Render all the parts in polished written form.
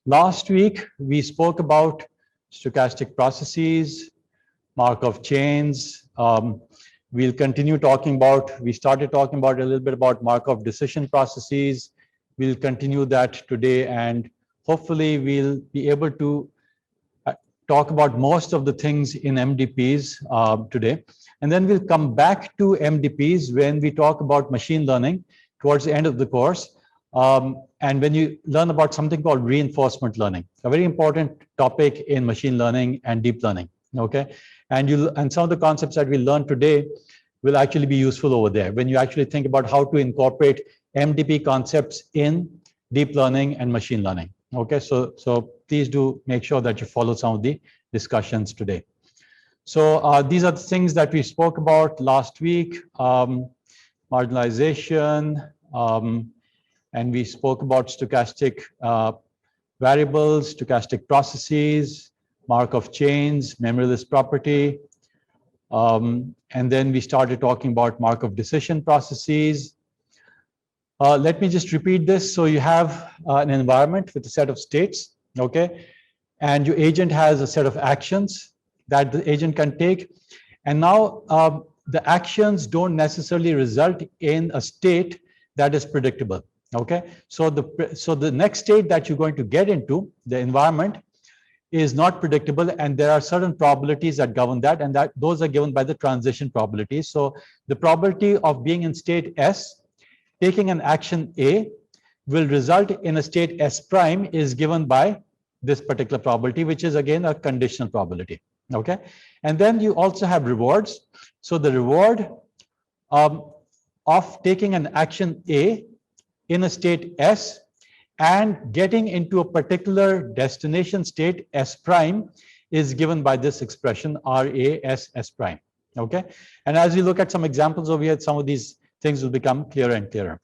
Last week, we spoke about stochastic processes, Markov chains. We'll continue talking about, we started talking about a little bit about Markov decision processes. We'll continue that today, and hopefully we'll be able to talk about most of the things in MDPs today. And then we'll come back to MDPs when we talk about machine learning towards the end of the course. And when you learn about something called reinforcement learning, a very important topic in machine learning and deep learning, okay? And some of the concepts that we learned today will actually be useful over there when you actually think about how to incorporate MDP concepts in deep learning and machine learning, okay? So please do make sure that you follow some of the discussions today. So these are the things that we spoke about last week, marginalization, and we spoke about stochastic variables, stochastic processes, Markov chains, memoryless property. And then we started talking about Markov decision processes. Let me just repeat this. So you have an environment with a set of states, okay? And your agent has a set of actions that the agent can take. And now the actions don't necessarily result in a state that is predictable. Okay, so the next state that you're going to get into, the environment, is not predictable, and there are certain probabilities that govern that, and that those are given by the transition probabilities. So the probability of being in state S, taking an action A, will result in a state S prime is given by this particular probability, which is again a conditional probability. Okay, and then you also have rewards. So the reward of taking an action A in a state S and getting into a particular destination state S prime is given by this expression RAS S prime, okay? And as we look at some examples over here, some of these things will become clearer and clearer.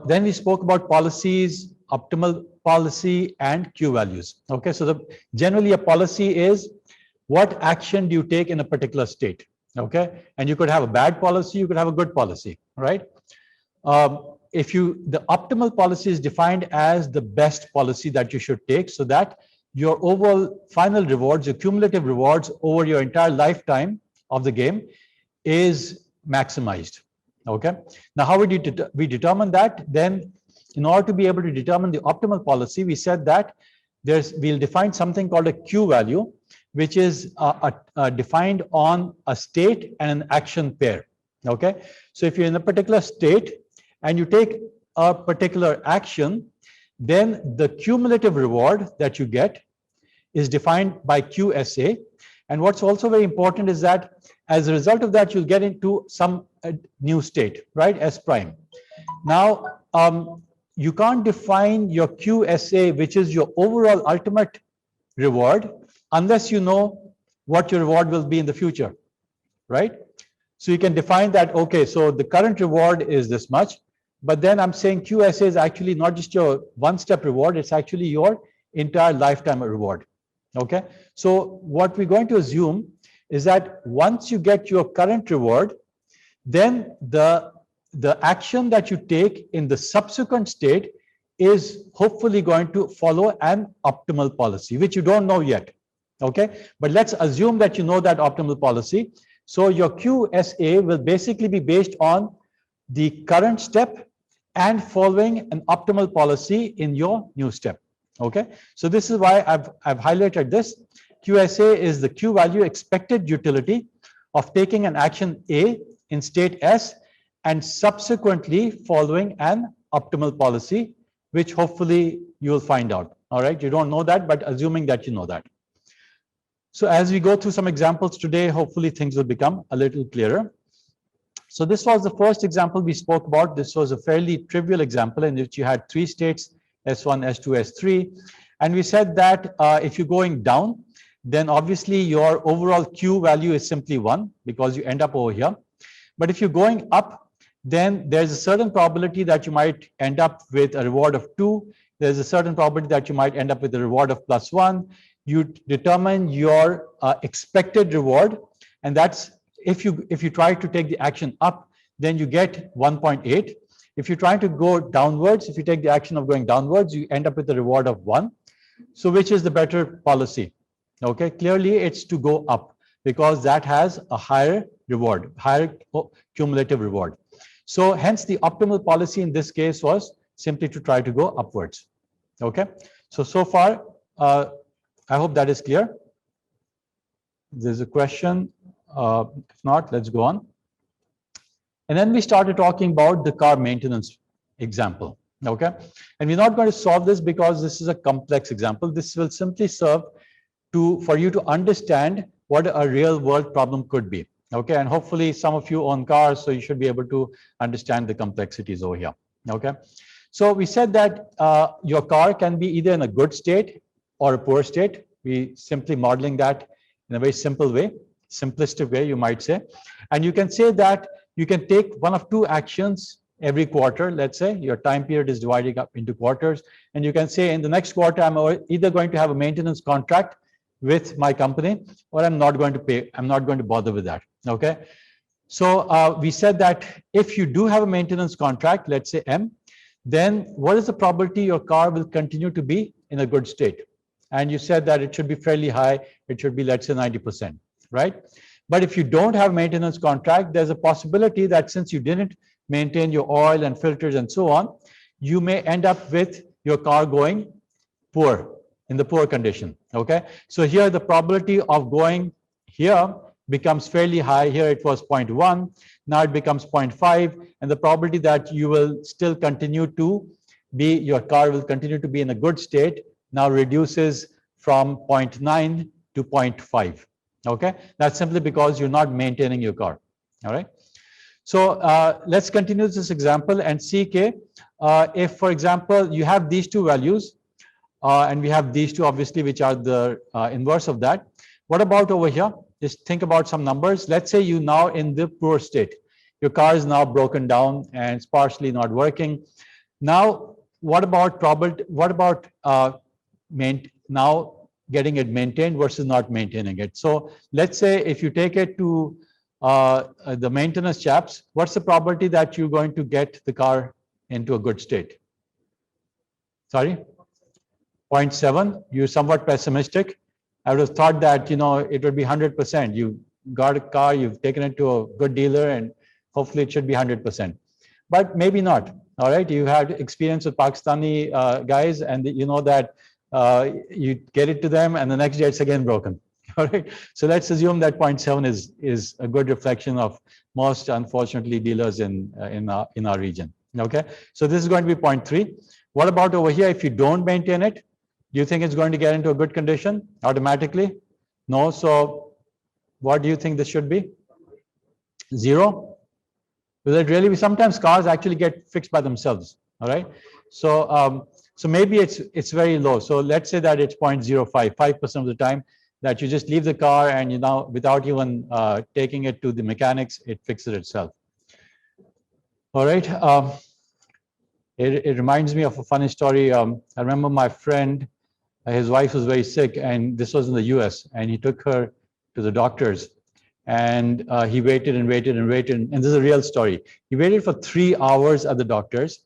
Then we spoke about policies, optimal policy, and Q values, okay? So generally a policy is what action do you take in a particular state, okay? And you could have a bad policy, you could have a good policy, right? The optimal policy is defined as the best policy that you should take so that your overall final rewards, your cumulative rewards over your entire lifetime of the game is maximized, okay? Now, how would we determine that? Then, in order to be able to determine the optimal policy, we said that we'll define something called a Q value, which is defined on a state and an action pair, okay? So if you're in a particular state, and you take a particular action, then the cumulative reward that you get is defined by QSA. And what's also very important is that as a result of that, you'll get into some new state, right? S prime. Now, you can't define your QSA, which is your overall ultimate reward, unless you know what your reward will be in the future, right? So you can define that, okay, so the current reward is this much. But then I'm saying QSA is actually not just your one-step reward, it's actually your entire lifetime reward, okay? So what we're going to assume is that once you get your current reward, then the action that you take in the subsequent state is hopefully going to follow an optimal policy, which you don't know yet, okay? But let's assume that you know that optimal policy. So your QSA will basically be based on the current step and following an optimal policy in your new step, okay? So this is why I've highlighted this. QSA is the Q value expected utility of taking an action A in state S and subsequently following an optimal policy, which hopefully you'll find out, all right? You don't know that, but assuming that you know that. So as we go through some examples today, hopefully things will become a little clearer. So this was the first example we spoke about. This was a fairly trivial example in which you had three states, S1, S2, S3. And we said that if you're going down, then obviously your overall Q value is simply 1 because you end up over here. But if you're going up, then there's a certain probability that you might end up with a reward of 2. There's a certain probability that you might end up with a reward of +1. You determine your expected reward, and that's if you try to take the action up, then you get 1.8. If you're trying to go downwards, if you take the action of going downwards, you end up with a reward of 1. So which is the better policy? Okay, clearly it's to go up because that has a higher reward, higher cumulative reward. So hence the optimal policy in this case was simply to try to go upwards. Okay, so far, I hope that is clear. There's a question. If not, let's go on. And then we started talking about the car maintenance example. Okay, and we're not going to solve this because this is a complex example. This will simply serve for you to understand what a real world problem could be. Okay, and hopefully some of you own cars, so you should be able to understand the complexities over here. Okay, so we said that your car can be either in a good state or a poor state. We simply modeling that in a very simple way, simplistic way, you might say. And you can say that you can take one of two actions every quarter. Let's say your time period is divided up into quarters, and you can say in the next quarter, I'm either going to have a maintenance contract with my company, or I'm not going to pay, I'm not going to bother with that. Okay, so we said that if you do have a maintenance contract, let's say M, then what is the probability your car will continue to be in a good state? And you said that it should be fairly high. It should be, let's say, 90%, right? But if you don't have maintenance contract, there's a possibility that since you didn't maintain your oil and filters and so on, you may end up with your car going poor, in the poor condition. Okay, so here the probability of going here becomes fairly high. Here it was 0.1, now it becomes 0.5, and the probability that you will still continue to be, your car will continue to be in a good state, now reduces from 0.9 to 0.5. Okay, that's simply because you're not maintaining your car. All right, so let's continue this example and see if, for example, you have these two values, and we have these two obviously, which are the inverse of that. What about over here? Just think about some numbers. Let's say you now in the poor state, your car is now broken down and it's partially not working. Now, what about now getting it maintained versus not maintaining it? So let's say if you take it to the maintenance chaps, what's the probability that you're going to get the car into a good state? Sorry, 0.7. You're somewhat pessimistic. I would have thought that, you know, it would be 100%. You got a car, you've taken it to a good dealer, and hopefully it should be 100%. But maybe not. All right, you had experience with Pakistani guys, and you know that you get it to them, and the next day it's again broken. All right, so let's assume that 0.7 is a good reflection of most, unfortunately, dealers in our region. Okay, so this is going to be 0.3. What about over here? If you don't maintain it, do you think it's going to get into a good condition automatically? No. So what do you think this should be? 0? Will it really be? Sometimes cars actually get fixed by themselves. All right. So so maybe it's very low. So let's say that it's 0.05, 5% of the time that you just leave the car and you now, without even taking it to the mechanics, it fixes itself. All right. It reminds me of a funny story. I remember my friend, his wife was very sick, and this was in the US, and he took her to the doctors, and he waited and waited and waited. And this is a real story. He waited for 3 hours at the doctor's,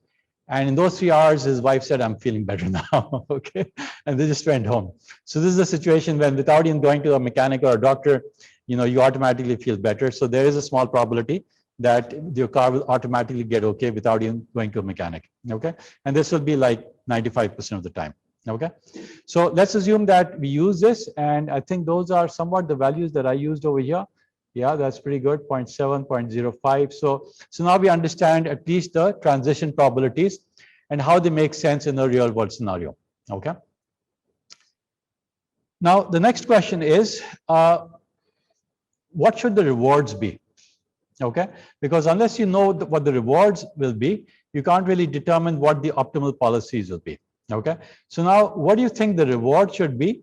and in those 3 hours, his wife said, "I'm feeling better now." Okay, and they just went home. So this is a situation when, without even going to a mechanic or a doctor, you know, you automatically feel better. So there is a small probability that your car will automatically get okay without even going to a mechanic. Okay, and this will be like 95% of the time. Okay, so let's assume that we use this, and I think those are somewhat the values that I used over here. Yeah, that's pretty good, 0.7, 0.05. So now we understand at least the transition probabilities and how they make sense in a real world scenario. Okay. Now, the next question is, what should the rewards be? Okay, because unless you know what the rewards will be, you can't really determine what the optimal policies will be. Okay, so now what do you think the reward should be?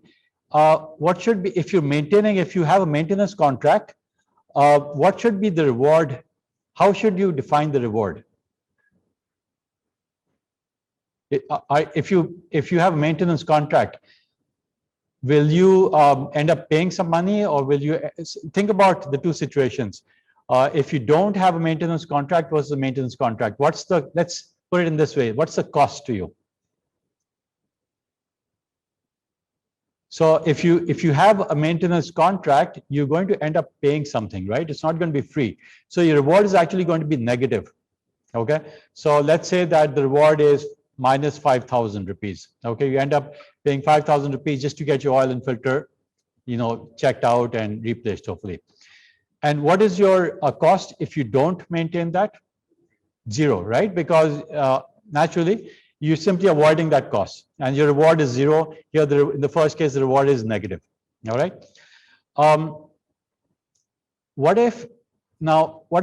What should be, if you're maintaining, if you have a maintenance contract, what should be the reward? How should you define the reward? If you have a maintenance contract, will you end up paying some money, or will you think about the two situations? If you don't have a maintenance contract, what's the maintenance contract? What's the, let's put it in this way, what's the cost to you? So if you have a maintenance contract, you're going to end up paying something, right? It's not going to be free. So your reward is actually going to be negative. Okay. So let's say that the reward is minus 5,000 rupees. Okay. You end up paying 5,000 rupees just to get your oil and filter, checked out and replaced, hopefully. And what is your cost if you don't maintain that? Zero, right? Because naturally, you're simply avoiding that cost, and your reward is zero. Here, in the first case, the reward is negative. All right. What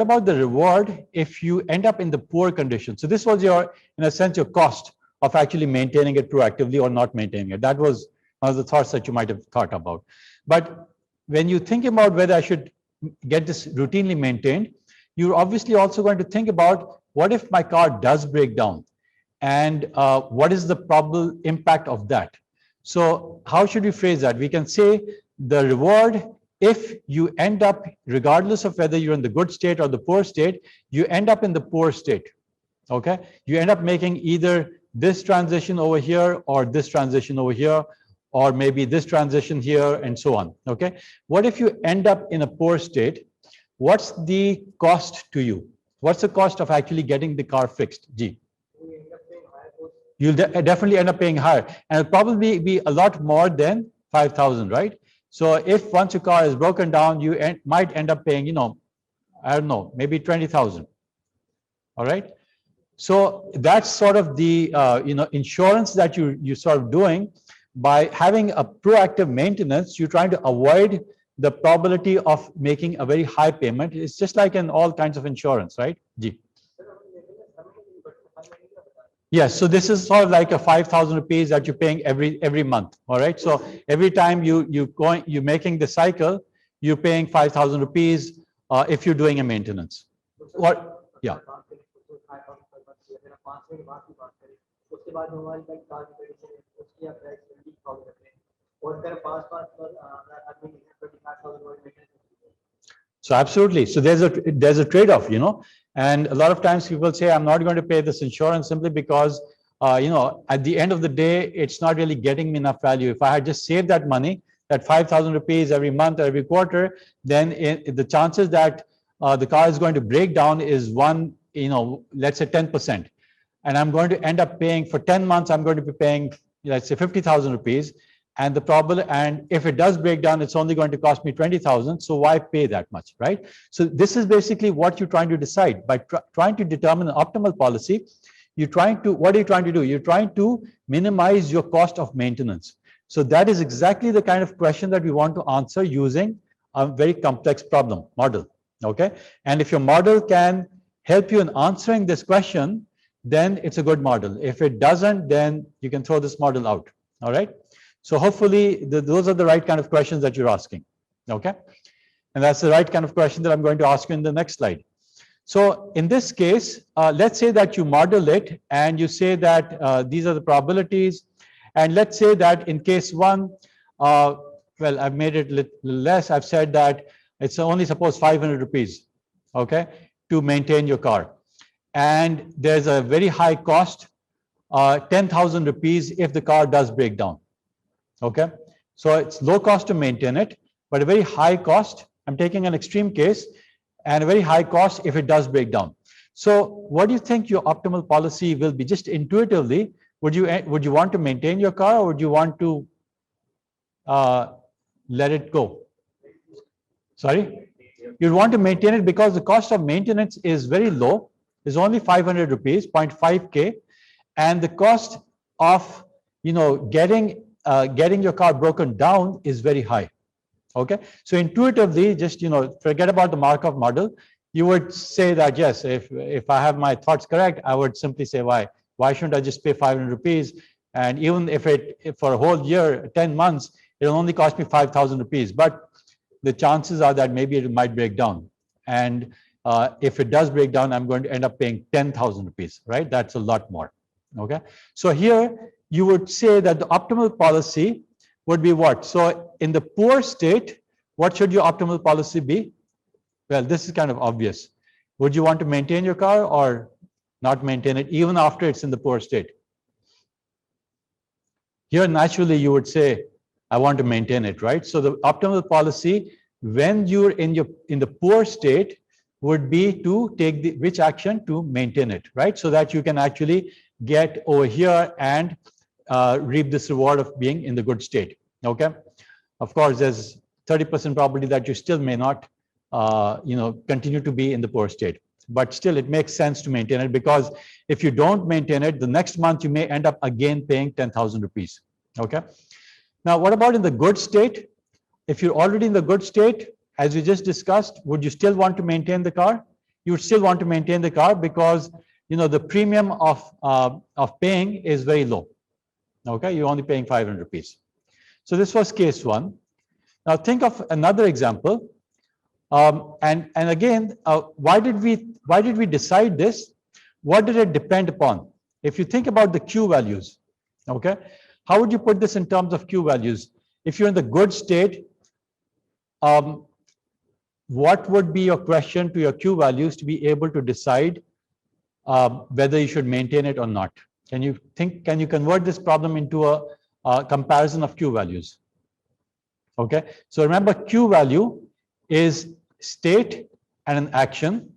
about the reward if you end up in the poor condition? So this was your, in a sense, your cost of actually maintaining it proactively or not maintaining it. That was one of the thoughts that you might have thought about. But when you think about whether I should get this routinely maintained, you're obviously also going to think about, what if my car does break down? And what is the probable impact of that? So how should we phrase that? We can say the reward, if you end up, regardless of whether you're in the good state or the poor state, you end up in the poor state. Okay? You end up making either this transition over here or this transition over here, or maybe this transition here and so on. Okay? What if you end up in a poor state? What's the cost to you? What's the cost of actually getting the car fixed? G. You'll definitely end up paying higher, and it'll probably be a lot more than 5,000, right? So if once your car is broken down, you might end up paying, I don't know, maybe 20,000. All right. So that's sort of the insurance that you sort of doing by having a proactive maintenance. You're trying to avoid the probability of making a very high payment. It's just like in all kinds of insurance, right? G. Yes, so this is sort of like a 5,000 rupees that you're paying every month. All right, so every time you're making the cycle, you're paying 5,000 rupees if you're doing a maintenance. What? Yeah. So absolutely. So there's a trade-off, and a lot of times people say, I'm not going to pay this insurance simply because, at the end of the day, it's not really getting me enough value. If I had just saved that money, that 5,000 rupees every month or every quarter, then the chances that the car is going to break down is let's say 10%. And I'm going to end up paying for 10 months, I'm going to be paying, let's say 50,000 rupees. And and if it does break down, it's only going to cost me 20,000. So why pay that much, right? So this is basically what you're trying to decide by trying to determine an optimal policy. What are you trying to do? You're trying to minimize your cost of maintenance. So that is exactly the kind of question that we want to answer using a very complex model. Okay. And if your model can help you in answering this question, then it's a good model. If it doesn't, then you can throw this model out. All right. So hopefully those are the right kind of questions that you're asking, okay? And that's the right kind of question that I'm going to ask you in the next slide. So in this case, let's say that you model it and you say that these are the probabilities. And let's say that in case one, well, I've made it a little less. I've said that it's only suppose 500 rupees, okay, to maintain your car. And there's a very high cost, 10,000 rupees if the car does break down. Okay, so it's low cost to maintain it, but a very high cost. I'm taking an extreme case, and a very high cost if it does break down. So what do you think your optimal policy will be? Just intuitively, would you want to maintain your car, or would you want to let it go? Sorry? You'd want to maintain it because the cost of maintenance is very low. It's only 500 rupees, 0.5K, and the cost of getting your car broken down is very high. Okay, so intuitively, just forget about the Markov model. You would say that yes, if I have my thoughts correct, I would simply say why shouldn't I just pay 500 rupees? And even if for a whole year, 10 months, it'll only cost me 5,000 rupees. But the chances are that maybe it might break down. And if it does break down, I'm going to end up paying 10,000 rupees, right? That's a lot more. Okay, so here you would say that the optimal policy would be what? So in the poor state, what should your optimal policy be? Well, this is kind of obvious. Would you want to maintain your car or not maintain it even after it's in the poor state? Here, naturally, you would say, I want to maintain it, right? So the optimal policy when you're in the poor state would be to take which action to maintain it, right? So that you can actually get over here and reap this reward of being in the good state, okay? Of course, there's 30% probability that you still may not continue to be in the poor state. But still, it makes sense to maintain it, because if you don't maintain it, the next month you may end up again paying 10,000 rupees. Okay. Now, what about in the good state? If you're already in the good state, as we just discussed, would you still want to maintain the car? You would still want to maintain the car because the premium of paying is very low. Okay, you're only paying 500 rupees. So this was case one. Now think of another example. And again, why did we decide this? What did it depend upon? If you think about the Q values, okay, how would you put this in terms of Q values? If you're in the good state, what would be your question to your Q values to be able to decide whether you should maintain it or not? Can you convert this problem into a comparison of Q values? Okay, so remember, Q value is state and an action,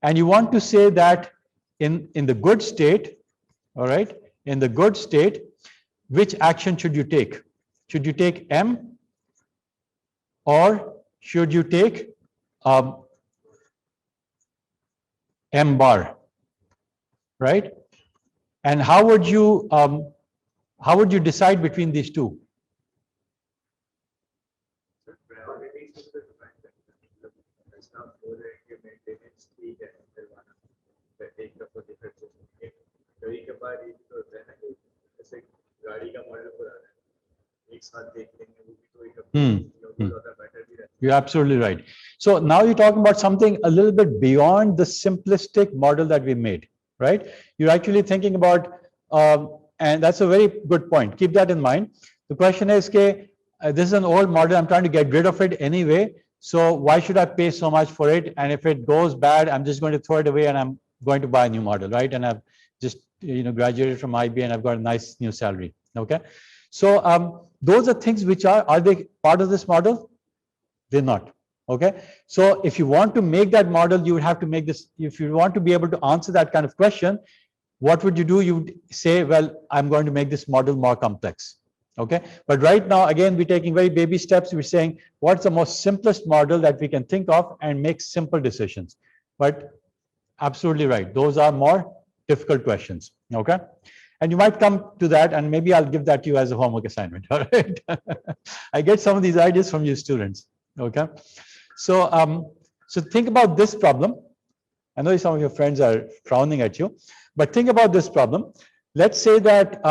and you want to say that in the good state, all right, in the good state, which action should you take? Should you take M, or should you take M bar, right? And how would you decide between these two? You're absolutely right. So now you're talking about something a little bit beyond the simplistic model that we made, right? You're actually thinking about, and that's a very good point. Keep that in mind. The question is, this is an old model. I'm trying to get rid of it anyway. So why should I pay so much for it? And if it goes bad, I'm just going to throw it away and I'm going to buy a new model, right? And I've just graduated from IBA and I've got a nice new salary. Okay. So those are things which are they part of this model? They're not. Okay. So if you want to make that model, you would have to make this. If you want to be able to answer that kind of question, what would you do? You would say, well, I'm going to make this model more complex. Okay. But right now, again, we're taking very baby steps. We're saying what's the most simplest model that we can think of and make simple decisions. But absolutely right. Those are more difficult questions. Okay. And you might come to that, and maybe I'll give that to you as a homework assignment. All right. I get some of these ideas from you students. Okay. So, so think about this problem. I know some of your friends are frowning at you, but think about this problem. Let's say that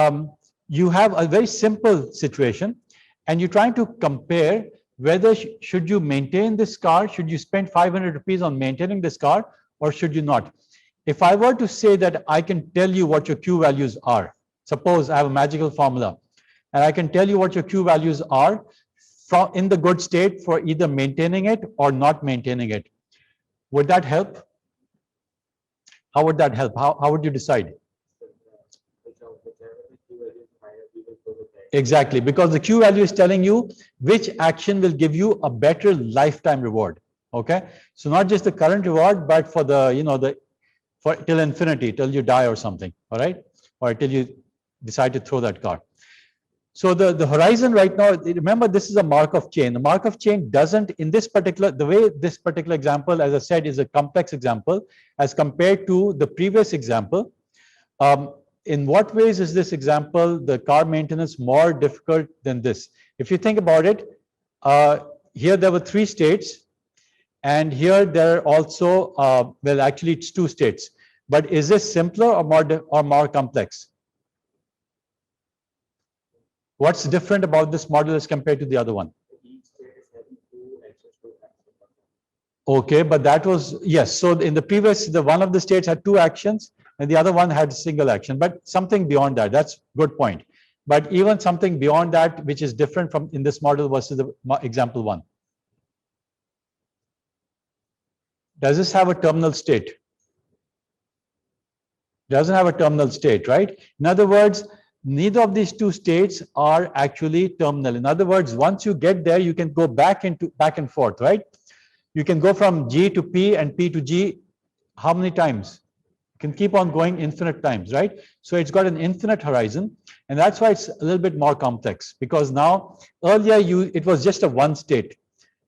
you have a very simple situation, and you're trying to compare whether should you maintain this car, should you spend 500 rupees on maintaining this car, or should you not? If I were to say that I can tell you what your Q values are, suppose I have a magical formula, and I can tell you what your Q values are in the good state for either maintaining it or not maintaining it, would that help? How would that help? How would you decide? Exactly, because the Q value is telling you which action will give you a better lifetime reward. Okay, so not just the current reward, but for the for till infinity, till you die or something. All right, or till you decide to throw that car. So the horizon right now, remember, this is a Markov chain. The Markov chain doesn't, in this particular, the way this particular example, as I said, is a complex example as compared to the previous example. In what ways is this example, the car maintenance, more difficult than this? If you think about it, here there were 3 states, and here there are also, well, actually it's 2 states. But is this simpler or more complex? What's different about this model as compared to the other one? Okay, but that was, yes. So in the previous, the one of the states had 2 actions and the other one had a single action, but something beyond that. That's good point. But even something beyond that, which is different from in this model versus the example 1. Does this have a terminal state? Doesn't have a terminal state, right? In other words, neither of these two states are actually terminal. In other words, once you get there, you can go back and forth, right? You can go from G to P and P to G how many times? You can keep on going infinite times, right? So it's got an infinite horizon, and that's why it's a little bit more complex, because now earlier it was just a one state.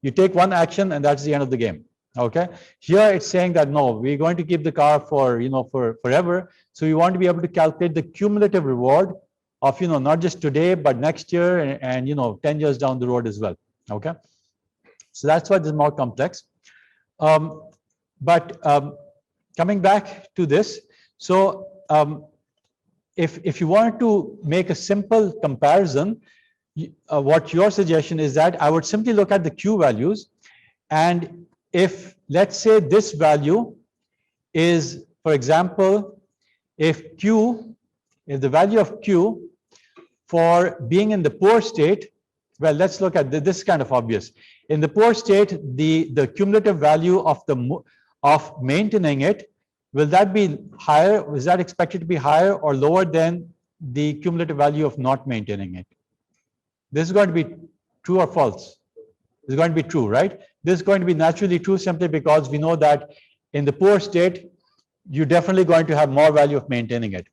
You take one action and that's the end of the game. Okay. Here it's saying that no, we're going to keep the car for for forever. So you want to be able to calculate the cumulative reward of not just today but next year and 10 years down the road as well. Okay. So that's why this is more complex. But coming back to this, so if you want to make a simple comparison, what your suggestion is that I would simply look at the Q values, and if let's say this value is, for example, if the value of Q for being in the poor state, well, let's look at this kind of obvious. In the poor state, the cumulative value of maintaining it, will that be higher? Is that expected to be higher or lower than the cumulative value of not maintaining it? This is going to be true or false? This is going to be true, right? This is going to be naturally true simply because we know that in the poor state, you're definitely going to have more value of maintaining it.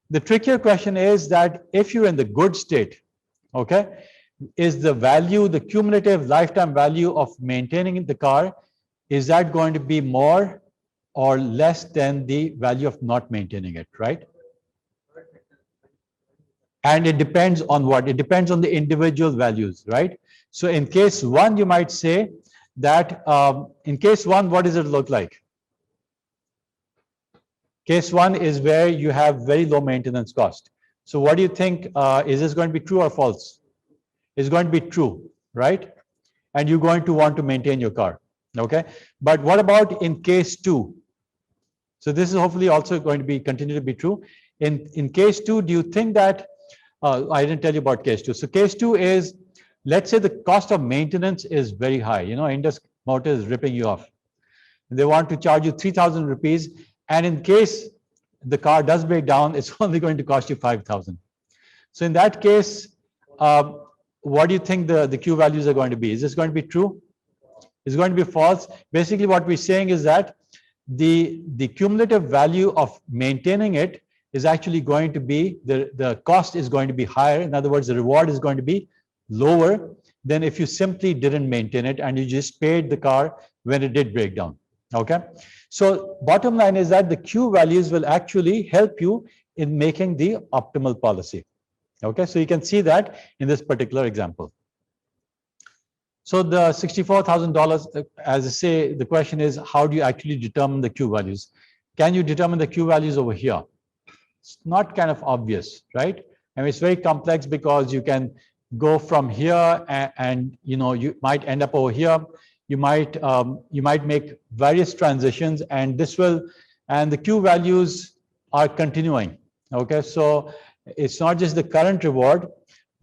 The trickier question is that if you're in the good state, okay, is the value, the cumulative lifetime value of maintaining the car, is that going to be more or less than the value of not maintaining it, right? And it depends on what? It depends on the individual values, right? So in case one, you might say that in case one, what does it look like? Case one is where you have very low maintenance cost. So what do you think? Is this going to be true or false? It's going to be true, right? And you're going to want to maintain your car, okay? But what about in case two? So this is hopefully also going to be continue to be true. In case two, do you think that I didn't tell you about case two. So case two is, let's say the cost of maintenance is very high. Indus Motor is ripping you off. They want to charge you 3,000 rupees, and in case the car does break down, it's only going to cost you 5,000. So in that case, what do you think the Q values are going to be? Is this going to be true? It's going to be false. Basically, what we're saying is that the cumulative value of maintaining it is actually going to be, the cost is going to be higher. In other words, the reward is going to be lower than if you simply didn't maintain it and you just paid the car when it did break down. Okay. So bottom line is that the Q values will actually help you in making the optimal policy. Okay. So you can see that in this particular example. So the $64,000, as I say, the question is, how do you actually determine the Q values? Can you determine the Q values over here? It's not kind of obvious, right? I mean, it's very complex because you can go from here and you might end up over here. You might make various transitions, and the Q values are continuing. Okay, so it's not just the current reward,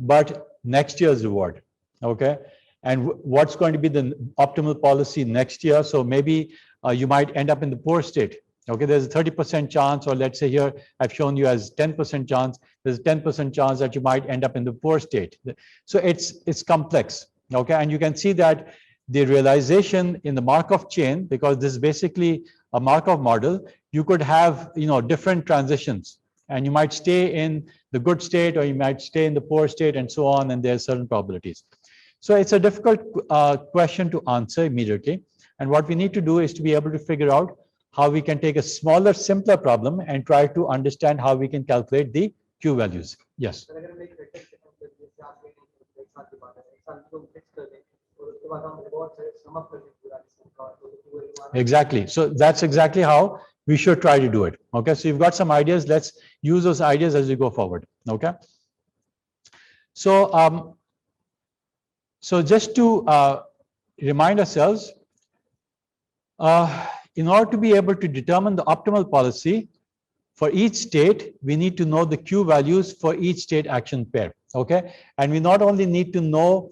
but next year's reward. Okay, and what's going to be the optimal policy next year? So maybe you might end up in the poor state. Okay, there's a 30% chance, or let's say here I've shown you as 10% chance. There's a 10% chance that you might end up in the poor state. So it's complex. Okay, and you can see that the realization in the Markov chain, because this is basically a Markov model, you could have different transitions, and you might stay in the good state or you might stay in the poor state and so on, and there's certain probabilities. So it's a difficult question to answer immediately, and what we need to do is to be able to figure out how we can take a smaller, simpler problem and try to understand how we can calculate the Q values. Yes. Exactly. So that's exactly how we should try to do it. Okay. So you've got some ideas. Let's use those ideas as we go forward. Okay. So, so just to remind ourselves, in order to be able to determine the optimal policy for each state, we need to know the Q values for each state action pair. Okay. And we not only need to know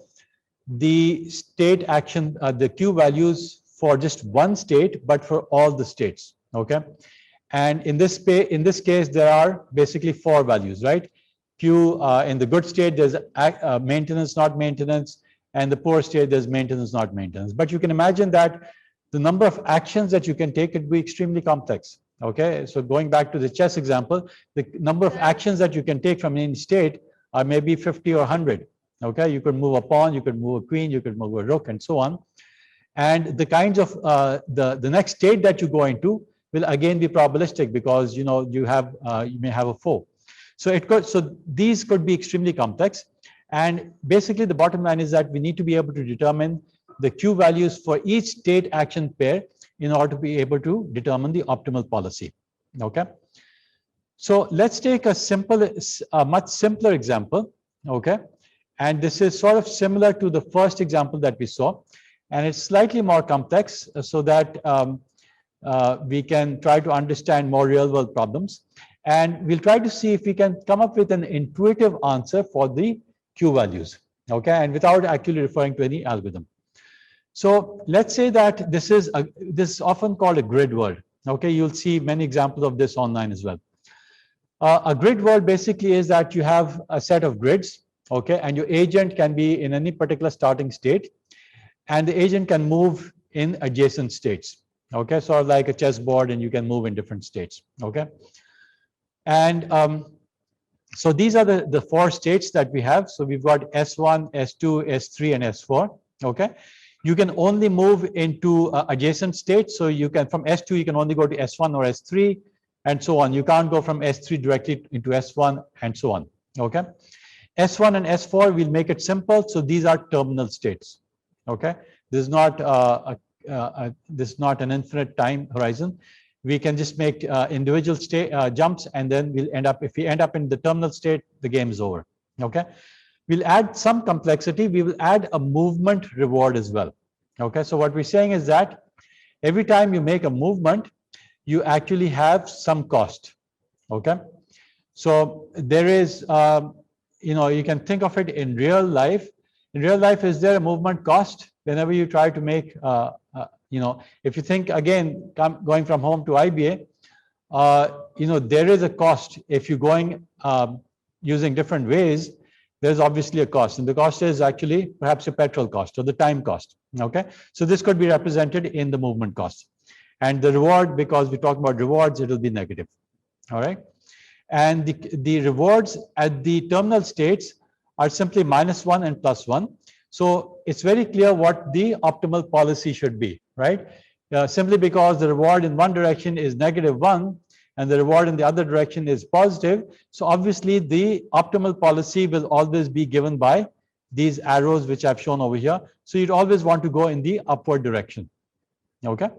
the state action, the Q values for just one state, but for all the states. Okay. And in this case, there are basically 4 values, right? Q in the good state, there's maintenance, not maintenance, and the poor state, there's maintenance, not maintenance. But you can imagine that the number of actions that you can take could be extremely complex. Okay, so going back to the chess example, the number of actions that you can take from any state are maybe 50 or 100. Okay, you could move a pawn, you could move a queen, you could move a rook, and so on. And the kinds of the next state that you go into will again be probabilistic, because you may have a foe. So these could be extremely complex. And basically the bottom line is that we need to be able to determine the Q values for each state action pair in order to be able to determine the optimal policy. Okay. So let's take a much simpler example. Okay. And this is sort of similar to the first example that we saw, and it's slightly more complex, so that we can try to understand more real world problems. And we'll try to see if we can come up with an intuitive answer for the Q values. Okay. And without actually referring to any algorithm. So let's say that this is often called a grid world. Okay, you'll see many examples of this online as well. A grid world basically is that you have a set of grids, okay, and your agent can be in any particular starting state, and the agent can move in adjacent states. Okay, sort of like a chessboard, and you can move in different states. Okay, and so these are the 4 states that we have. So we've got S1, S2, S3, and S4. Okay. You can only move into adjacent states. So you can, from S2, you can only go to S1 or S3, and so on. You can't go from S3 directly into S1, and so on. Okay. S1 and S4, we'll make it simple. So these are terminal states. Okay. This is not an infinite time horizon. We can just make individual state jumps, and then if we end up in the terminal state, the game is over. Okay. We'll add some complexity. We will add a movement reward as well. Okay, so what we're saying is that every time you make a movement, you actually have some cost. Okay, so there is, you can think of it in real life. In real life, is there a movement cost whenever you try to make, if you think again, going from home to IBA, there is a cost. If you're going using different ways, there's obviously a cost, and the cost is actually perhaps a petrol cost or the time cost. Okay, so this could be represented in the movement cost, and the reward, because we talk about rewards, it will be negative. All right, and the rewards at the terminal states are simply -1 and +1. So it's very clear what the optimal policy should be, right? Simply because the reward in one direction is -1 and the reward in the other direction is positive. So obviously the optimal policy will always be given by these arrows which I've shown over here. So you'd always want to go in the upward direction. Okay.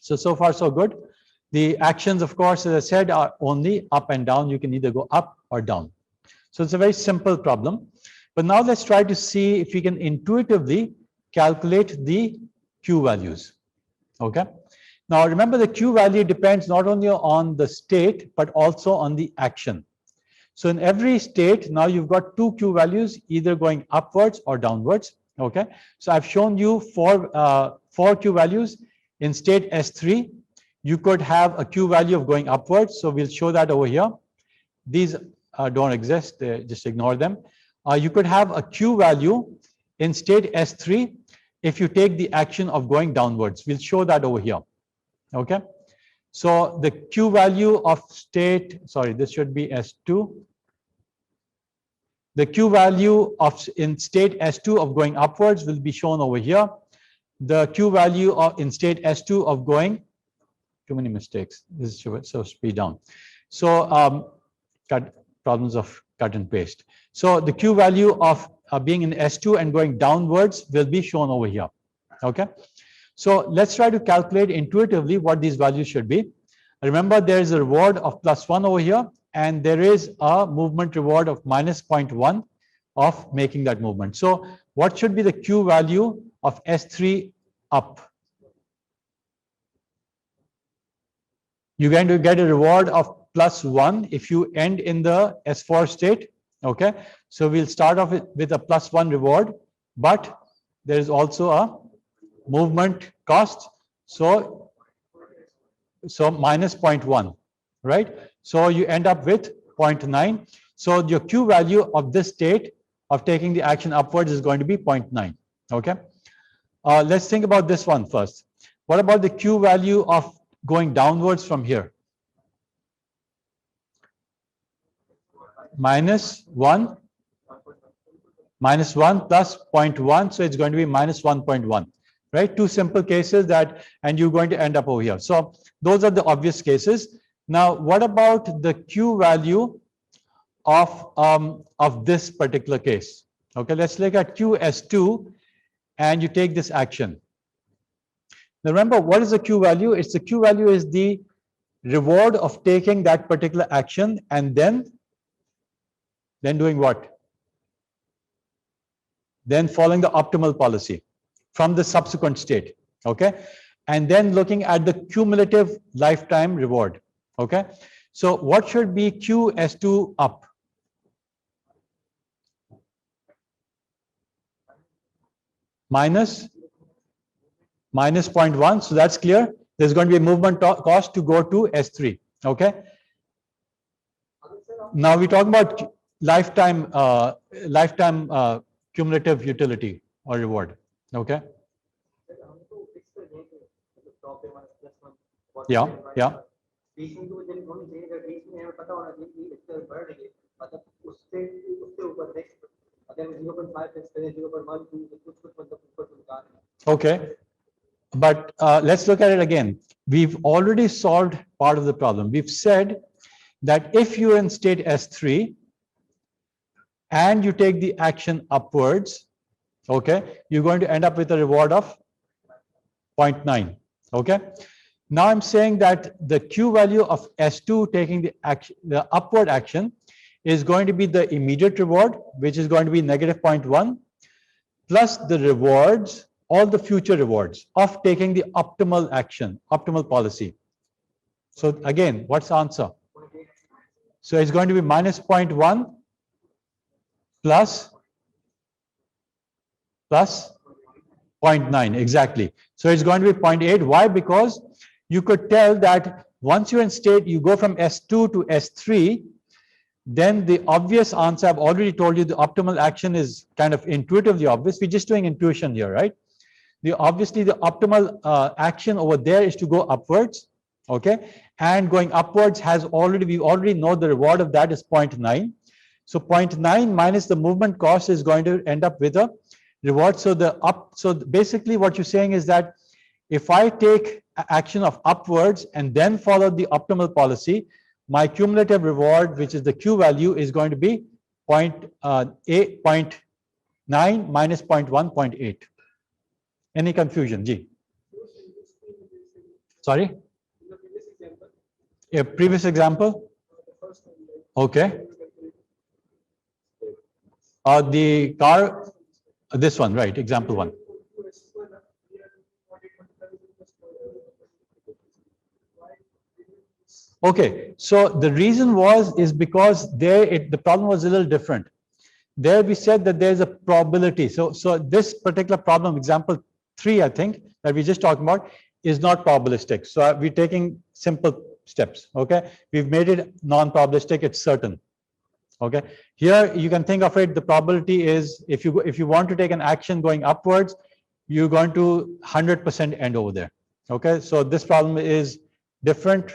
So far so good. The actions, of course, as I said, are only up and down. You can either go up or down. So it's a very simple problem. But now let's try to see if we can intuitively calculate the Q values. Okay. Now remember, the Q value depends not only on the state, but also on the action. So in every state, now you've got 2 Q values, either going upwards or downwards. Okay. So I've shown you four Q values. In state S3, you could have a Q value of going upwards. So we'll show that over here. These don't exist, just ignore them. You could have a Q value in state S3 if you take the action of going downwards. We'll show that over here. Okay. So the Q value of state, sorry, this should be S2. The Q value in state S2 of going upwards will be shown over here. The Q value in state S2 of going, too many mistakes. This is so speed down. So problems of cut and paste. So the Q value of being in S2 and going downwards will be shown over here. Okay. So let's try to calculate intuitively what these values should be. Remember, there is a reward of +1 over here, and there is a movement reward of -0.1 of making that movement. So what should be the Q value of S3 up? You're going to get a reward of +1 if you end in the S4 state. Okay, so we'll start off with a +1 reward, but there is also a movement cost. So minus 0.1, right? So you end up with 0.9. So your Q value of this state of taking the action upwards is going to be 0.9. Okay. Let's think about this one first. What about the Q value of going downwards from here? Minus 1 plus 0.1, so it's going to be minus 1.1, right? Two simple cases that, and you're going to end up over here. So those are the obvious cases. Now, what about the Q value of this particular case? Okay, let's look at QS2, and you take this action. Now remember, what is the Q value? It's the Q value is the reward of taking that particular action and then doing what? Then following the optimal policy from the subsequent state, okay? And then looking at the cumulative lifetime reward, okay? So what should be QS2 up? Minus 0.1, so that's clear. There's going to be a movement cost to go to S3, okay? Now we talk about lifetime cumulative utility or reward, okay? Yeah, yeah. Okay, but let's look at it again. We've already solved part of the problem. We've said that if you're in state S3 and you take the action upwards, okay, you're going to end up with a reward of 0.9, okay? Now I'm saying that the Q value of S2 taking the upward action is going to be the immediate reward, which is going to be negative 0.1, plus the rewards, all the future rewards of taking the optimal action, optimal policy. So again, what's the answer? So it's going to be minus 0.1 plus 0.9, exactly. So it's going to be 0.8. Why? Because you could tell that once you're in state, you go from S2 to S3, then the obvious answer, I've already told you, the optimal action is kind of intuitively obvious. We're just doing intuition here, right? Obviously, the optimal action over there is to go upwards, okay? And going upwards we already know the reward of that is 0.9. So 0.9 minus the movement cost is going to end up with a reward. So basically what you're saying is that if I take action of upwards and then follow the optimal policy, my cumulative reward, which is the Q value, is going to be 0.9 minus 0.1, 0.8. Any confusion, Ji? Sorry? A previous example? Okay. The car, this one, right? Example 1. Okay, so the reason is because the problem was a little different. There we said that there's a probability. So this particular problem, example 3, I think, that we just talked about, is not probabilistic. So we're taking simple steps, okay? We've made it non-probabilistic, it's certain. Okay, here you can think of it, the probability is if you want to take an action going upwards, you're going to 100% end over there. Okay, so this problem is different.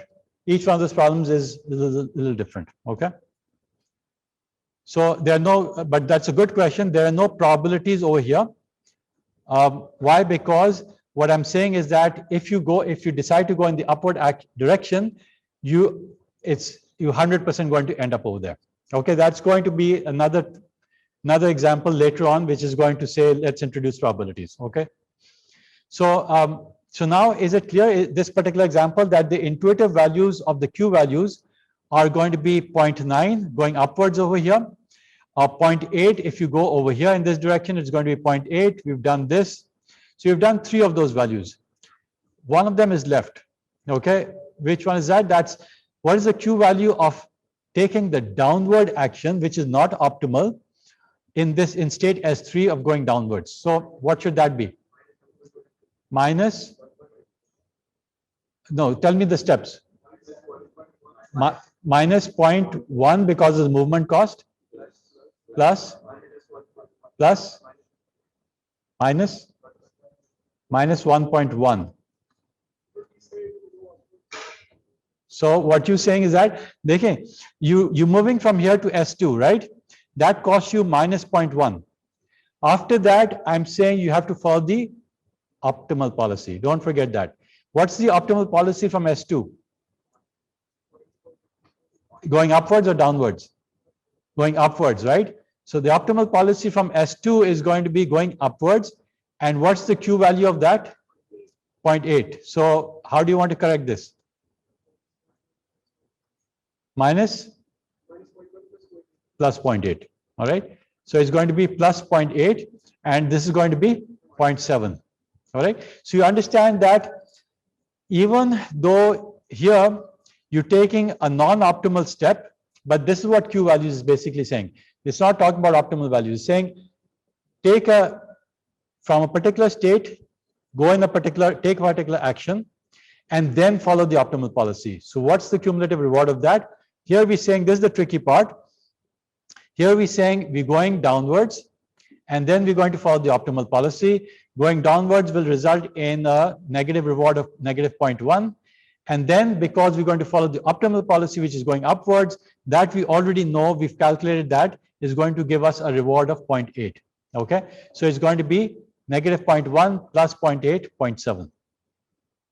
Each one of those problems is a little different. Okay, so there are no, but that's a good question. There are no probabilities over here. Why? Because what I'm saying is that if you decide to go in the upward direction, you're 100% going to end up over there. Okay, that's going to be another example later on, which is going to say, let's introduce probabilities. Okay, so so now is it clear, this particular example, that the intuitive values of the Q values are going to be 0.9 going upwards over here, 0.8 if you go over here in this direction, it's going to be 0.8. We've done this, so you've done 3 of those values. One of them is left. Okay, which one is that? What is the Q value of taking the downward action, which is not optimal, in state S3 of going downwards? So what should that be? Minus No, tell me the steps. Minus 0.1 because of the movement cost, plus minus 1.1. So what you're saying is that, okay, you're moving from here to S2, right? That costs you minus 0.1. After that, I'm saying you have to follow the optimal policy. Don't forget that. What's the optimal policy from S2? Going upwards or downwards? Going upwards, right? So the optimal policy from S2 is going to be going upwards. And what's the Q value of that? 0.8. So how do you want to correct this? Minus plus 0.8. All right. So it's going to be plus 0.8 and this is going to be 0.7. All right. So you understand that even though here you're taking a non-optimal step, but this is what Q values is basically saying. It's not talking about optimal values. It's saying from a particular state, go in take a particular action, and then follow the optimal policy. So what's the cumulative reward of that? Here we're saying, this is the tricky part. Here we're saying we're going downwards, and then we're going to follow the optimal policy. Going downwards will result in a negative reward of negative 0.1. And then because we're going to follow the optimal policy, which is going upwards, that we already know, we've calculated that, is going to give us a reward of 0.8. Okay, so it's going to be negative 0.1 plus 0.8, 0.7.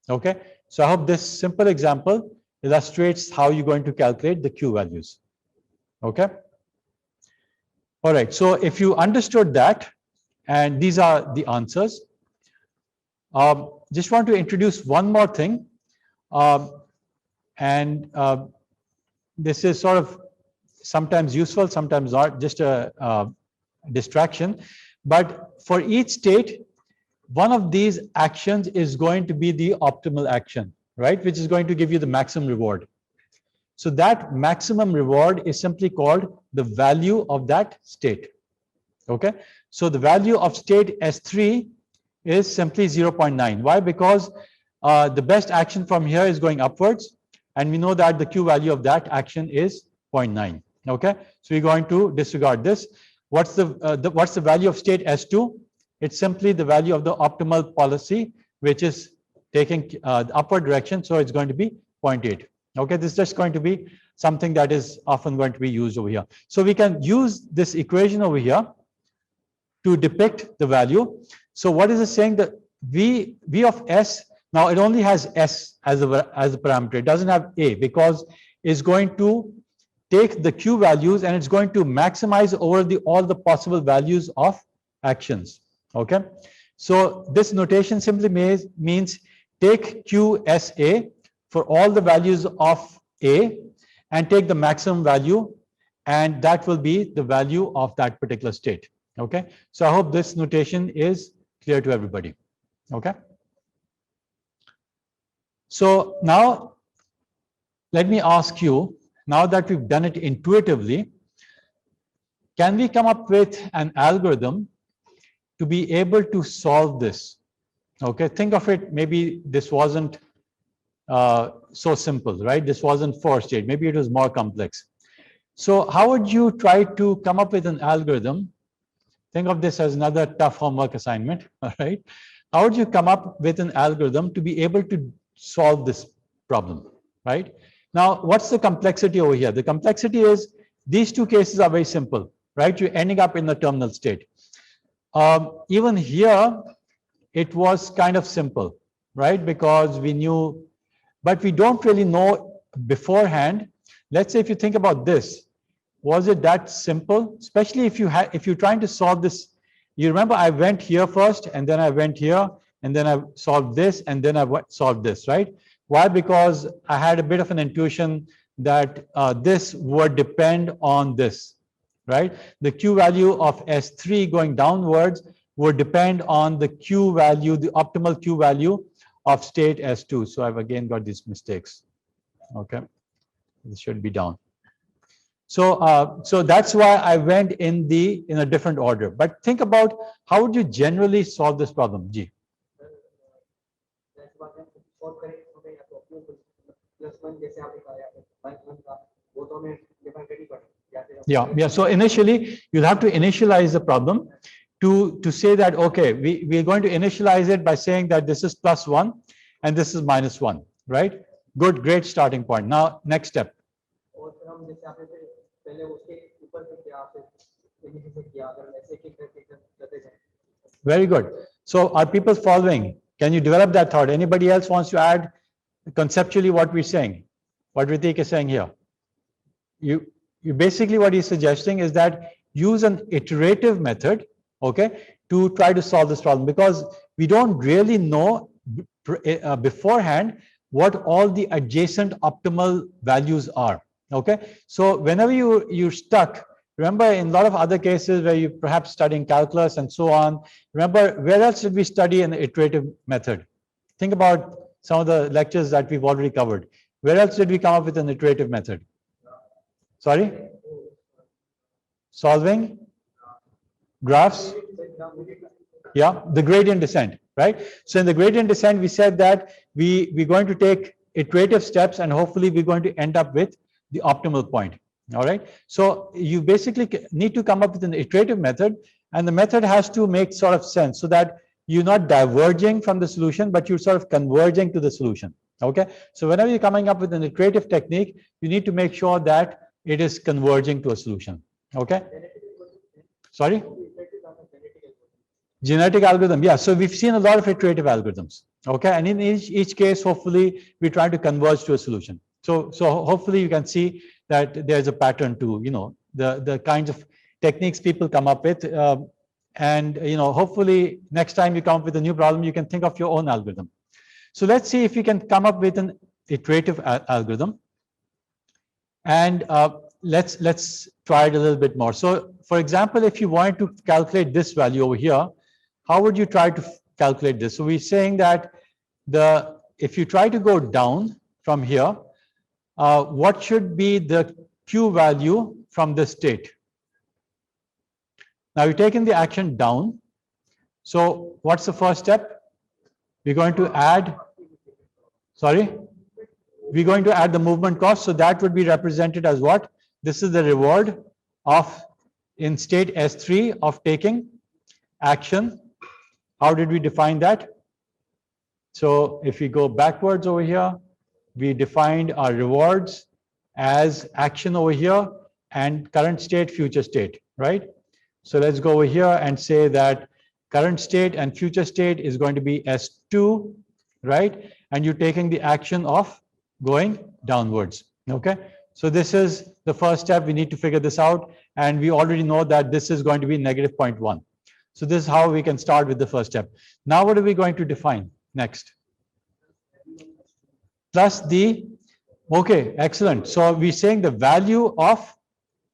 Okay, so I hope this simple example illustrates how you're going to calculate the Q values. Okay. All right, so if you understood that, and these are the answers, just want to introduce one more thing. This is sort of sometimes useful, sometimes not, just a distraction. But for each state, one of these actions is going to be the optimal action, right? Which is going to give you the maximum reward. So that maximum reward is simply called the value of that state. Okay. So the value of state S3 is simply 0.9. Why? Because the best action from here is going upwards, and we know that the Q value of that action is 0.9. Okay, so we're going to disregard this. What's the value of state S2? It's simply the value of the optimal policy, which is taking the upward direction. So it's going to be 0.8. Okay, this is just going to be something that is often going to be used over here. So we can use this equation over here to depict the value. So what is it saying? That V of S, now it only has S as a parameter. It doesn't have A, because it's going to take the Q values and it's going to maximize over all the possible values of actions. Okay, so this notation simply means take QSA for all the values of A and take the maximum value, and that will be the value of that particular state. Okay, so I hope this notation is clear to everybody. Okay, so now let me ask you, now that we've done it intuitively, can we come up with an algorithm to be able to solve this? Okay, think of it, maybe this wasn't so simple, right? This wasn't 4 state, maybe it was more complex. So how would you try to come up with an algorithm? Think of this as another tough homework assignment, all right? How would you come up with an algorithm to be able to solve this problem, right? Now, what's the complexity over here? The complexity is these two cases are very simple, right? You're ending up in the terminal state. Even here, it was kind of simple, right? Because we knew, but we don't really know beforehand. Let's say if you think about this, was it that simple? Especially if you're trying to solve this. You remember I went here first, and then I went here, and then I solved this, and then I solved this, right? Why? Because I had a bit of an intuition that this would depend on this, right? The Q value of S3 going downwards would depend on the Q value, the optimal Q value of state S2. So I've again got these mistakes. Okay, this should be down. So so that's why I went in a different order. But think about how would you generally solve this problem, G? Yeah. So initially, you'll have to initialize the problem to say that, okay, we're going to initialize it by saying that this is +1 and this is -1, right? Good, great starting point. Now, next step. Very good. So are people following? Can you develop that thought? Anybody else wants to add conceptually what we're saying? What Ritik is saying here? You basically what he's suggesting is that use an iterative method, okay, to try to solve this problem, because we don't really know beforehand what all the adjacent optimal values are. Okay, so whenever you're stuck, remember in a lot of other cases where you perhaps studying calculus and so on, remember where else did we study an iterative method? Think about some of the lectures that we've already covered. Where else did we come up with an iterative method? Sorry? Solving graphs? Yeah, the gradient descent, right? So in the gradient descent, we said that we're going to take iterative steps and hopefully we're going to end up with the optimal point. All right. So you basically need to come up with an iterative method, and the method has to make sort of sense so that you're not diverging from the solution, but you're sort of converging to the solution. Okay. So whenever you're coming up with an iterative technique, you need to make sure that it is converging to a solution. Okay. Sorry? Genetic algorithm. Yeah. So we've seen a lot of iterative algorithms. Okay. And in each case, hopefully, we're trying to converge to a solution. So hopefully you can see that there's a pattern to, the kinds of techniques people come up with. And, hopefully next time you come up with a new problem, you can think of your own algorithm. So let's see if you can come up with an iterative algorithm. And let's try it a little bit more. So for example, if you wanted to calculate this value over here, how would you try to calculate this? So we're saying that if you try to go down from here, what should be the Q value from this state? Now you're taking the action down. So what's the first step? We're going to add, sorry? We're going to add the movement cost. So that would be represented as what? This is the reward of, in state S3, of taking action. How did we define that? So if we go backwards over here, we defined our rewards as action over here and current state, future state, right? So let's go over here and say that current state and future state is going to be S2, right? And you're taking the action of going downwards, okay? So this is the first step. We need to figure this out. And we already know that this is going to be -0.1. So this is how we can start with the first step. Now what are we going to define next? Plus the, okay, excellent. So we're saying the value of,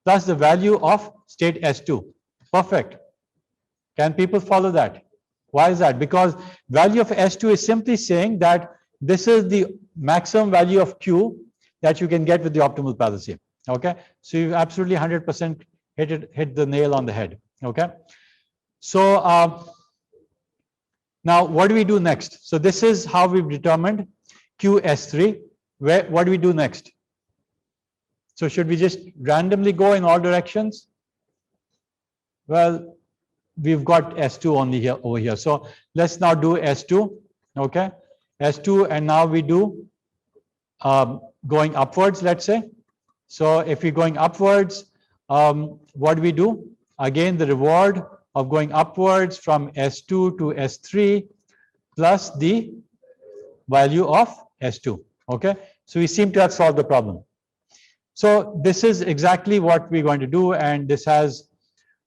plus the value of state S2. Perfect. Can people follow that? Why is that? Because value of S2 is simply saying that this is the maximum value of Q that you can get with the optimal fallacy. Okay. So you've absolutely 100% hit the nail on the head. Okay. So now what do we do next? So this is how we've determined QS3. What do we do next? So should we just randomly go in all directions? Well, we've got S2 only here over here. So let's now do S2. Okay. S2, and now we do going upwards, let's say. So if we're going upwards, what do we do? Again, the reward of going upwards from S2 to S3 plus the value of S2. Okay. So we seem to have solved the problem. So this is exactly what we're going to do. And this has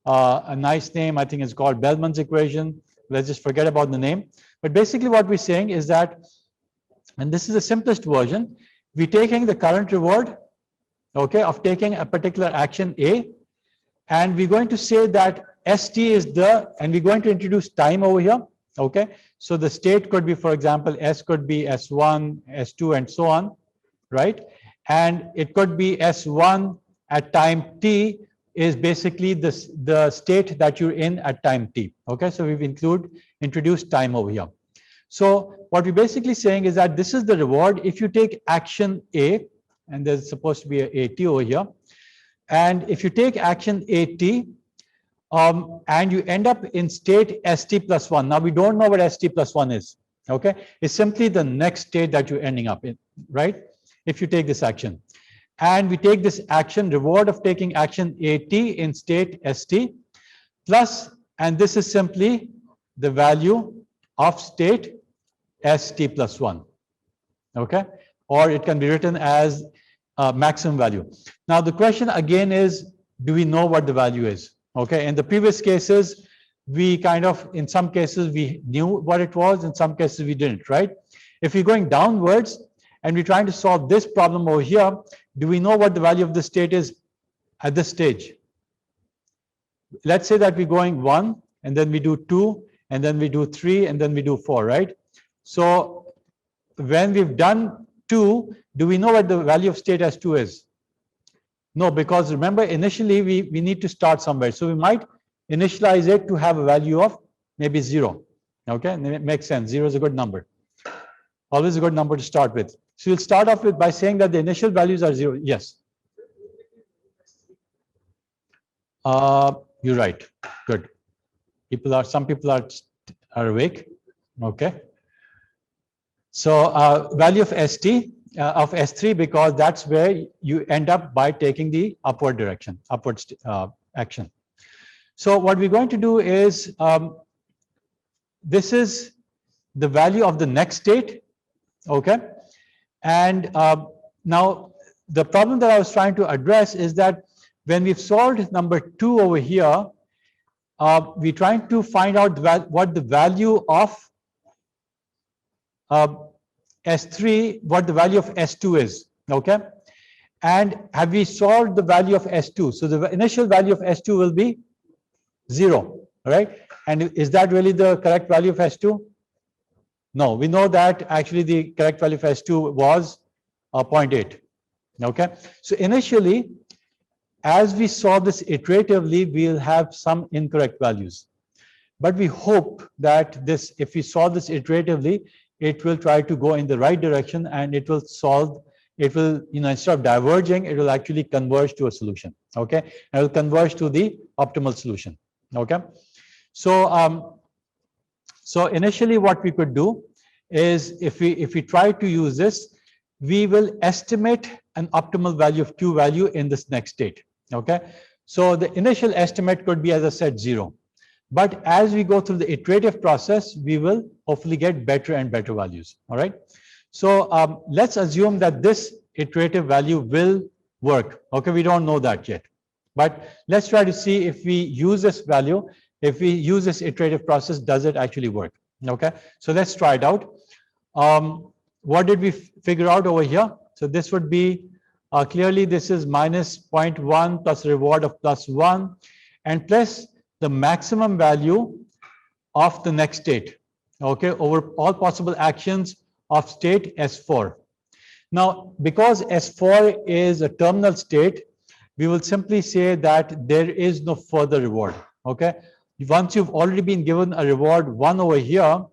a nice name. I think it's called Bellman's equation. Let's just forget about the name. But basically what we're saying is that, and this is the simplest version, we're taking the current reward, okay, of taking a particular action A, and we're going to say that ST is the, and we're going to introduce time over here, okay. So the state could be, for example, S could be S1, S2, and so on, right? And it could be S1 at time T is basically the state that you're in at time T, okay. So we've introduced time over here. So what we're basically saying is that this is the reward if you take action A, and there's supposed to be a AT over here. And if you take action AT, and you end up in state ST plus 1. Now we don't know what ST plus 1 is. Okay, it's simply the next state that you're ending up in, right? If you take this action. And we take this action, reward of taking action AT in state ST, plus, and this is simply the value of state ST plus 1. Okay, or it can be written as maximum value. Now the question again is, do we know what the value is? Okay, in the previous cases, we kind of, in some cases, we knew what it was, in some cases, we didn't, right? If we're going downwards and we're trying to solve this problem over here, do we know what the value of the state is at this stage? Let's say that we're going 1, and then we do 2, and then we do 3, and then we do 4, right? So when we've done 2, do we know what the value of state S2 is? No, because remember, initially we need to start somewhere. So we might initialize it to have a value of maybe 0. Okay, and it makes sense. 0 is a good number. Always a good number to start with. So you'll start off with by saying that the initial values are 0. Yes. You're right. Good. Some people are awake. Okay. So value of ST. Of S3, because that's where you end up by taking the upward direction, upward action. So what we're going to do is, this is the value of the next state, okay? And now the problem that I was trying to address is that when we've solved number 2 over here, we're trying to find out what the value of S3, what the value of S2 is, okay? And have we solved the value of S2? So the initial value of S2 will be 0, right? And is that really the correct value of S2? No, we know that actually the correct value of S2 was 0.8, okay? So initially, as we solve this iteratively, we'll have some incorrect values. But we hope that this, if we solve this iteratively, it will try to go in the right direction, and it will solve, it will, instead of diverging, it will actually converge to a solution, okay? And it will converge to the optimal solution, okay? So, so initially what we could do is, if we try to use this, we will estimate an optimal value of Q value in this next state, okay? So the initial estimate could be, as I said, 0. But as we go through the iterative process, we will hopefully get better and better values, all right? So let's assume that this iterative value will work, okay? We don't know that yet. But let's try to see if we use this value, if we use this iterative process, does it actually work, okay? So let's try it out. What did we figure out over here? So this would be, clearly this is minus 0.1 plus a reward of plus 1, and plus the maximum value of the next state, okay, over all possible actions of state S4. Now, because S4 is a terminal state, we will simply say that there is no further reward, okay? Once you've already been given a reward 1 over here,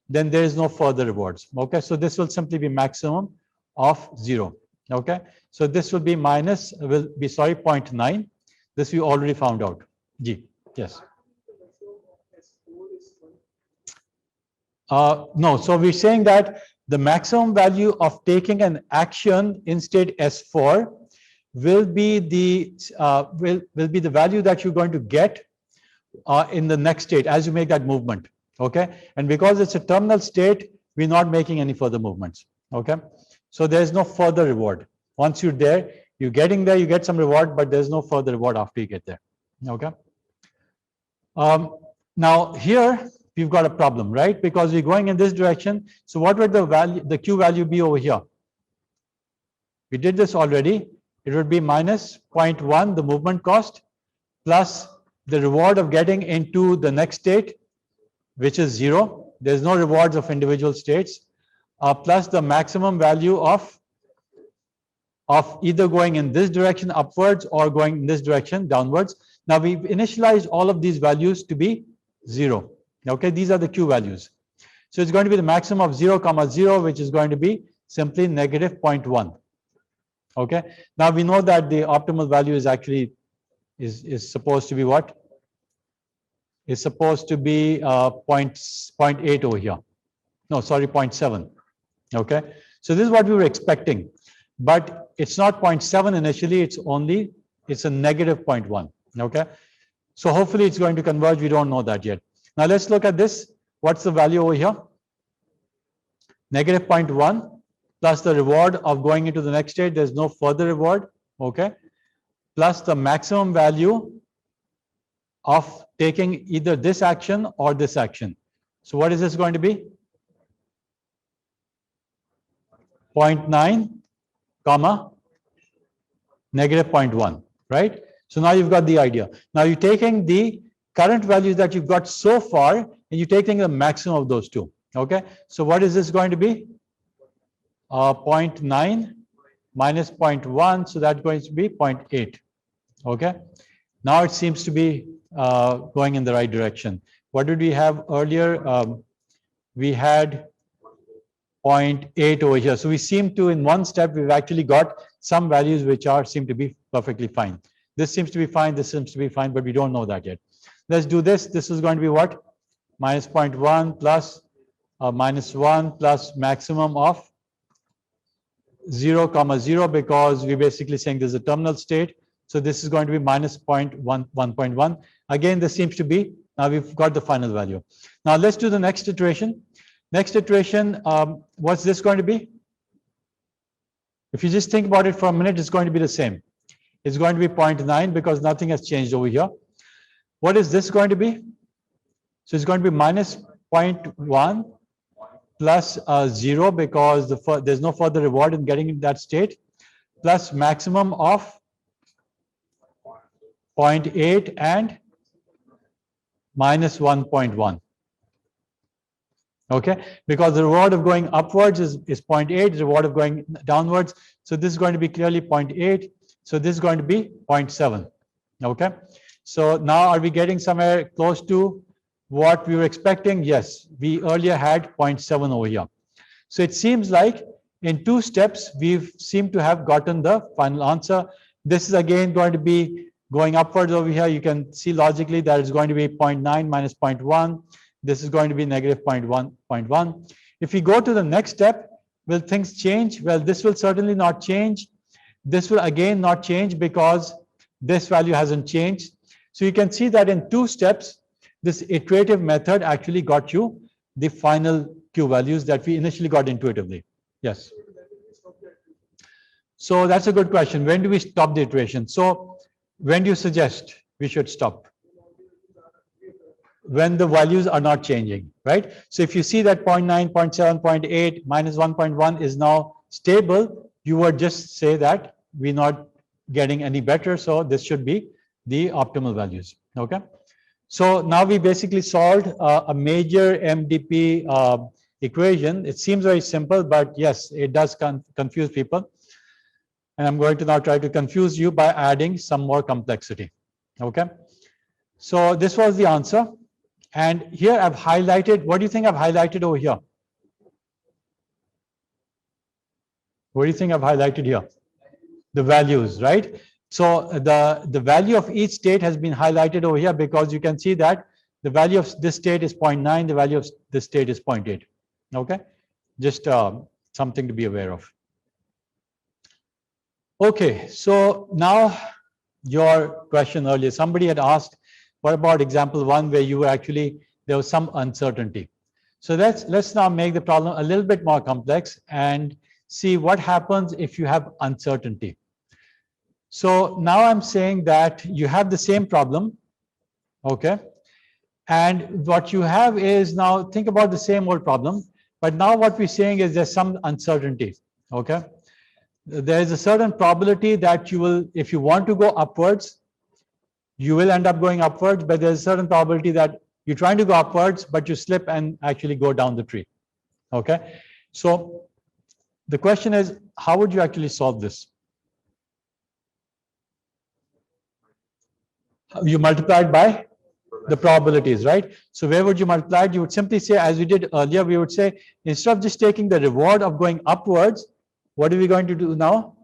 then there is no further rewards, okay? So this will simply be maximum of 0, okay? So this will be minus, will be, sorry, 0.9. This we already found out. G. Yes. No, so we're saying that the maximum value of taking an action in state S4 will be the will be the value that you're going to get in the next state as you make that movement. Okay, and because it's a terminal state, we're not making any further movements. Okay, so there's no further reward. Once you're there, you're getting there, you get some reward, but there's no further reward after you get there. Okay. Now here we've got a problem, right? Because we're going in this direction. So what would the value, the Q value be over here? We did this already. It would be minus 0.1, the movement cost, plus the reward of getting into the next state, which is 0. There's no rewards of individual states, plus the maximum value of either going in this direction upwards or going in this direction downwards. Now we've initialized all of these values to be 0. Okay, these are the Q values. So it's going to be the maximum of 0, 0, which is going to be simply negative 0.1. Okay. Now we know that the optimal value is actually is supposed to be what? Is supposed to be 0.8 over here. No, sorry, 0.7. Okay. So this is what we were expecting, but it's not 0.7 initially. It's a negative 0.1. Okay. So hopefully it's going to converge. We don't know that yet. Now let's look at this. What's the value over here? Negative 0.1 plus the reward of going into the next state. There's no further reward. Okay. Plus the maximum value of taking either this action or this action. So what is this going to be? 0.9 comma negative 0.1, right? So now you've got the idea. Now you're taking the current values that you've got so far and you're taking the maximum of those two. Okay. So what is this going to be? 0.9 minus 0.1. So that's going to be 0.8. Okay. Now it seems to be going in the right direction. What did we have earlier? We had 0.8 over here. So we seem to, in one step, we've actually got some values which seem to be perfectly fine. This seems to be fine, this seems to be fine, but we don't know that yet. Let's do this. This is going to be what? Minus 0.1 plus minus 1 plus maximum of 0, 0, because we're basically saying there's a terminal state. So this is going to be minus 1.1. Again, this seems to be, now we've got the final value. Now let's do the next iteration. Next iteration, what's this going to be? If you just think about it for a minute, it's going to be the same. It's going to be 0.9 because nothing has changed over here. What is this going to be? So it's going to be minus 0.1 plus 0 because there's no further reward in getting in that state, plus maximum of 0.8 and minus 1.1. Okay, because the reward of going upwards is 0.8, the reward of going downwards. So this is going to be clearly 0.8. So this is going to be 0.7. Okay, so now are we getting somewhere close to what we were expecting? Yes, we earlier had 0.7 over here. So it seems like in 2 steps, we've seemed to have gotten the final answer. This is again going to be going upwards over here. You can see logically that it's going to be 0.9 minus 0.1. This is going to be negative 0.1. If we go to the next step, will things change? Well, this will certainly not change. This will again not change because this value hasn't changed. So you can see that in 2 steps, this iterative method actually got you the final Q values that we initially got intuitively. Yes. So that's a good question. When do we stop the iteration? So when do you suggest we should stop? When the values are not changing, right? So if you see that 0.9, 0.7, 0.8, minus 1.1 is now stable, you would just say that we're not getting any better. So this should be the optimal values. Okay. So now we basically solved a major MDP equation. It seems very simple, but yes, it does confuse people. And I'm going to now try to confuse you by adding some more complexity. Okay. So this was the answer. And here I've highlighted, what do you think I've highlighted over here? What do you think I've highlighted here? The values, right? So the value of each state has been highlighted over here because you can see that the value of this state is 0.9, the value of this state is 0.8. Okay, just something to be aware of. Okay, so now your question earlier, somebody had asked, what about example 1 where you were actually, there was some uncertainty. So let's now make the problem a little bit more complex and see what happens if you have uncertainty. So now I'm saying that you have the same problem, okay? And what you have is now, think about the same old problem, but now what we're saying is there's some uncertainty, okay? There is a certain probability that you will, if you want to go upwards, you will end up going upwards, but there's a certain probability that you're trying to go upwards, but you slip and actually go down the tree, okay? So the question is, how would you actually solve this? You multiply it by the probabilities, right? So where would you multiply it? You would simply say, as we did earlier, we would say, instead of just taking the reward of going upwards, what are we going to do now?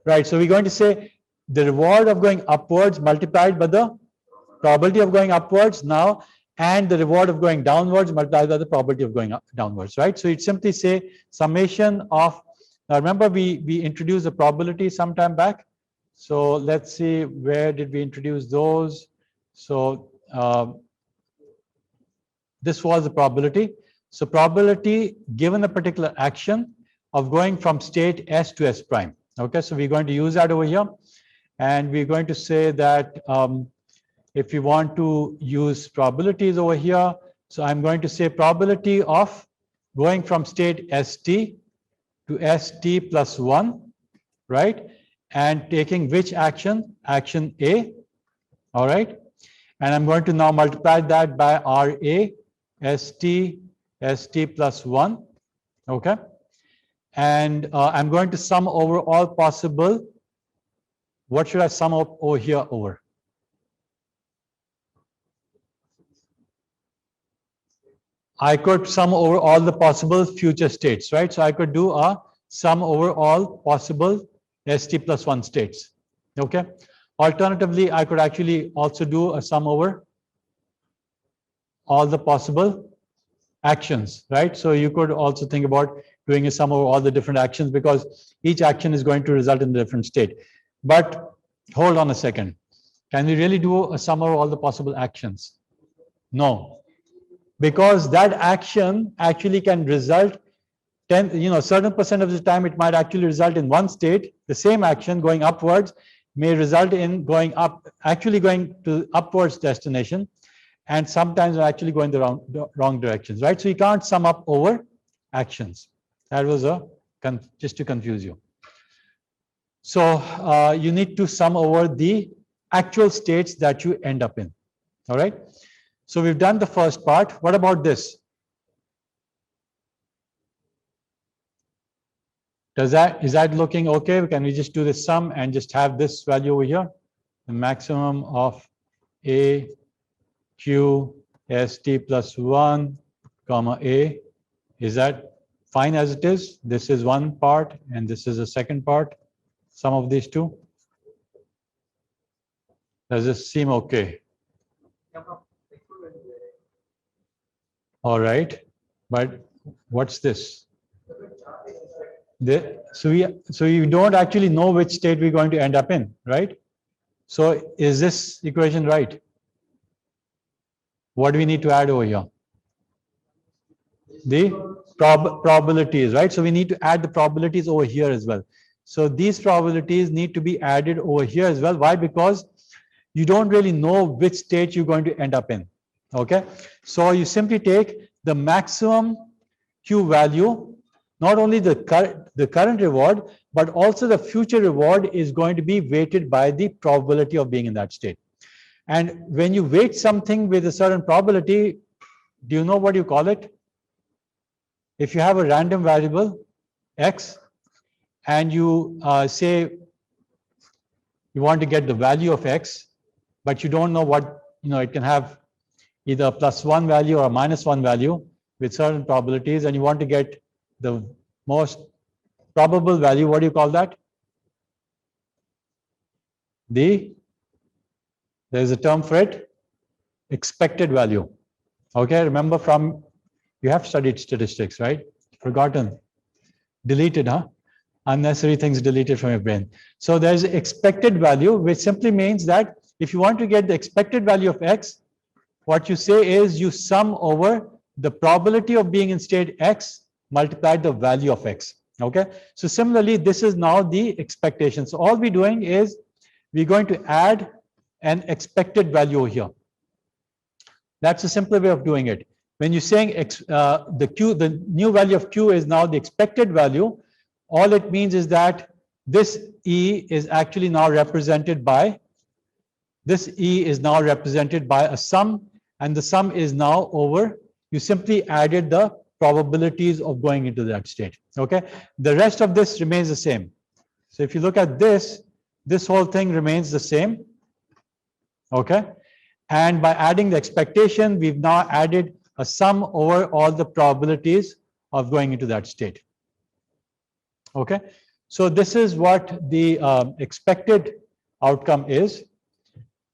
Right, so we're going to say the reward of going upwards multiplied by the probability of going upwards now, and the reward of going downwards multiplied by the probability of going downwards, right? So you'd simply say summation of, now remember we introduced the probability some time back. So let's see, where did we introduce those? So this was the probability. So probability given a particular action of going from state S to S prime. Okay, so we're going to use that over here. And we're going to say that if we want to use probabilities over here, so I'm going to say probability of going from state ST to ST plus 1, right? And taking which action? Action A, all right? And I'm going to now multiply that by RA, ST plus 1, okay? And I'm going to sum over all possible. What should I sum up over here over? I could sum over all the possible future states, right? So I could do a sum over all possible ST plus 1 states, okay? Alternatively, I could actually also do a sum over all the possible actions, right? So you could also think about doing a sum over all the different actions, because each action is going to result in a different state. But hold on a second. Can we really do a sum over all the possible actions? No, because that action actually can result 10, certain percent of the time it might actually result in one state. The same action going upwards may result in going up, actually going to upwards destination, and sometimes actually going the wrong directions, right? So you can't sum up over actions. That was just to confuse you. So you need to sum over the actual states that you end up in, all right? So we've done the first part. What about this? Is that looking okay? Can we just do the sum and just have this value over here? The maximum of A, Q, ST plus 1, comma A. Is that fine as it is? This is one part and this is the second part. Sum of these two. Does this seem okay? All right, but what's this? So you don't actually know which state we're going to end up in, right? So is this equation right? What do we need to add over here? The probabilities, right? So we need to add the probabilities over here as well. So these probabilities need to be added over here as well. Why? Because you don't really know which state you're going to end up in. Okay, so you simply take the maximum Q value, not only the current reward, but also the future reward is going to be weighted by the probability of being in that state. And when you weight something with a certain probability, do you know what you call it? If you have a random variable, X, and you say you want to get the value of X, but you don't know what, it can have either a +1 value or a -1 value with certain probabilities, and you want to get the most probable value. What do you call that? There's a term for it, expected value. Okay, remember you have studied statistics, right? Forgotten, deleted, huh? Unnecessary things deleted from your brain. So there's expected value, which simply means that if you want to get the expected value of X, what you say is you sum over the probability of being in state X multiplied the value of X. Okay, so similarly, this is now the expectation. So all we're doing is we're going to add an expected value here. That's a simpler way of doing it. When you're saying the new value of Q is now the expected value, all it means is that this E is actually now represented by a sum, and the sum is now over. You simply added the probabilities of going into that state. Okay, the rest of this remains the same. So if you look at this whole thing remains the same. Okay. And by adding the expectation, we've now added a sum over all the probabilities of going into that state. Okay. So this is what the expected outcome is.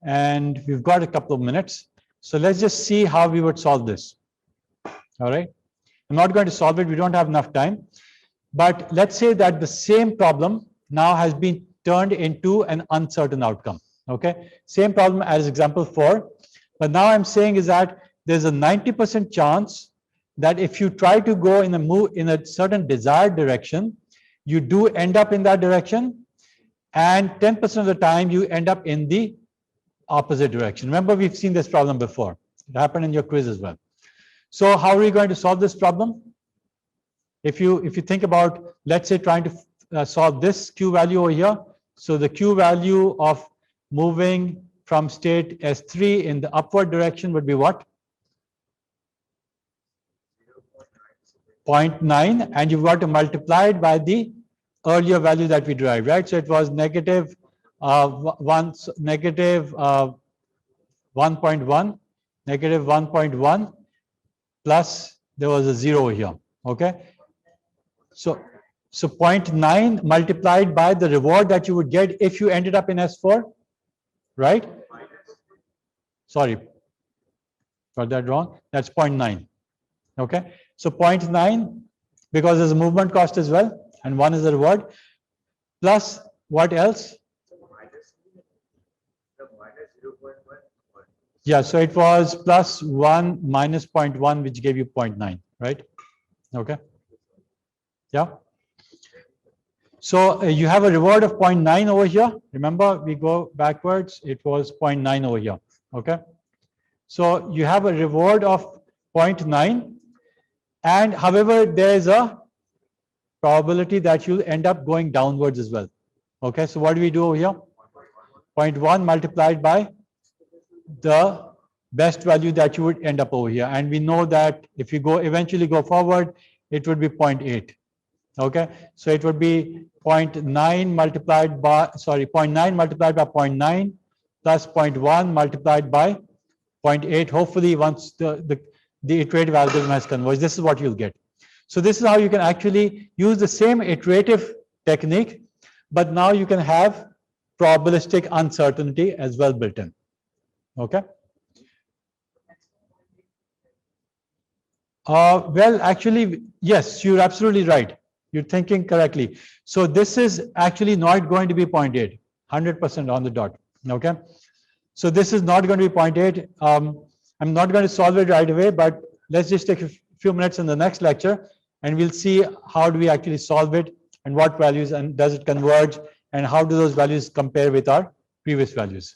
And we've got a couple of minutes. So let's just see how we would solve this. All right. I'm not going to solve it. We don't have enough time. But let's say that the same problem now has been turned into an uncertain outcome. Okay. Same problem as example 4. But now I'm saying is that there's a 90% chance that if you try to go in a certain desired direction, you do end up in that direction. And 10% of the time you end up in the opposite direction. Remember, we've seen this problem before. It happened in your quiz as well. So how are we going to solve this problem? If you think about, let's say, trying to solve this Q value over here. So the Q value of moving from state S3 in the upward direction would be what? 0.9, and you've got to multiply it by the earlier value that we derived, right? So it was negative 1.1, negative 1.1, plus there was a 0 here. Okay. So 0.9 multiplied by the reward that you would get if you ended up in S4, right? Sorry, got that wrong. That's 0.9. Okay. So 0.9, because there's a movement cost as well, and 1 is the reward, plus what else? Yeah, so it was plus 1 minus 0.1, which gave you 0.9, right? Okay. Yeah. So you have a reward of 0.9 over here. Remember, we go backwards, it was 0.9 over here. Okay. So you have a reward of 0.9, and however, there is a probability that you'll end up going downwards as well. Okay, so what do we do over here? 0.1 multiplied by the best value that you would end up over here. And we know that if you eventually go forward, it would be 0.8. Okay, so it would be 0.9 multiplied by 0.9 plus 0.1 multiplied by 0.8. Hopefully, once the iterative algorithm has converged, this is what you'll get. So this is how you can actually use the same iterative technique, but now you can have probabilistic uncertainty as well built in. Okay. Well, actually, yes, you're absolutely right. You're thinking correctly. So this is actually not going to be 0.8, 100% on the dot. Okay. So this is not going to be 0.8. I'm not going to solve it right away, but let's just take a few minutes in the next lecture, and we'll see how do we actually solve it, and what values, and does it converge, and how do those values compare with our previous values.